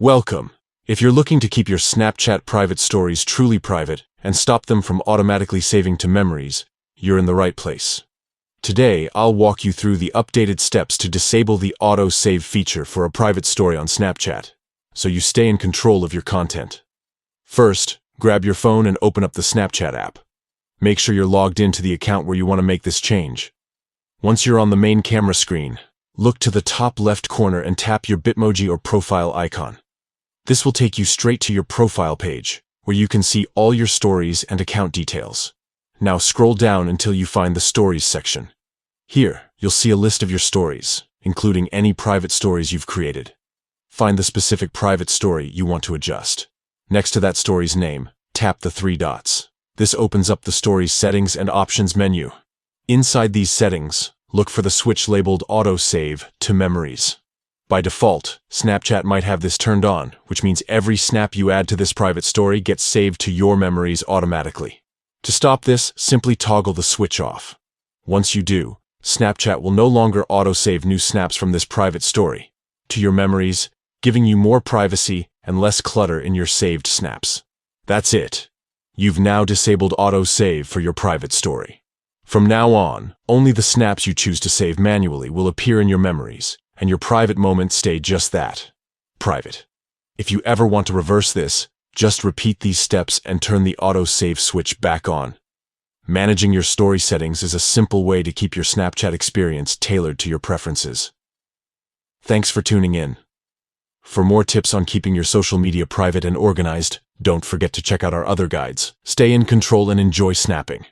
Welcome. If you're looking to keep your Snapchat private stories truly private and stop them from automatically saving to memories, you're in the right place. Today, I'll walk you through the updated steps to disable the auto-save feature for a private story on Snapchat, so you stay in control of your content. First, grab your phone and open up the Snapchat app. Make sure you're logged into the account where you want to make this change. Once you're on the main camera screen, look to the top left corner and tap your Bitmoji or profile icon. This will take you straight to your profile page, where you can see all your stories and account details. Now scroll down until you find the Stories section. Here, you'll see a list of your stories, including any private stories you've created. Find the specific private story you want to adjust. Next to that story's name, tap the three dots. This opens up the story's settings and options menu. Inside these settings, look for the switch labeled Auto Save to Memories. By default, Snapchat might have this turned on, which means every snap you add to this private story gets saved to your memories automatically. To stop this, simply toggle the switch off. Once you do, Snapchat will no longer auto-save new snaps from this private story to your memories, giving you more privacy and less clutter in your saved snaps. That's it. You've now disabled auto-save for your private story. From now on, only the snaps you choose to save manually will appear in your memories, and your private moments stay just that, private. If you ever want to reverse this, just repeat these steps and turn the auto-save switch back on. Managing your story settings is a simple way to keep your Snapchat experience tailored to your preferences. Thanks for tuning in. For more tips on keeping your social media private and organized, don't forget to check out our other guides. Stay in control and enjoy snapping.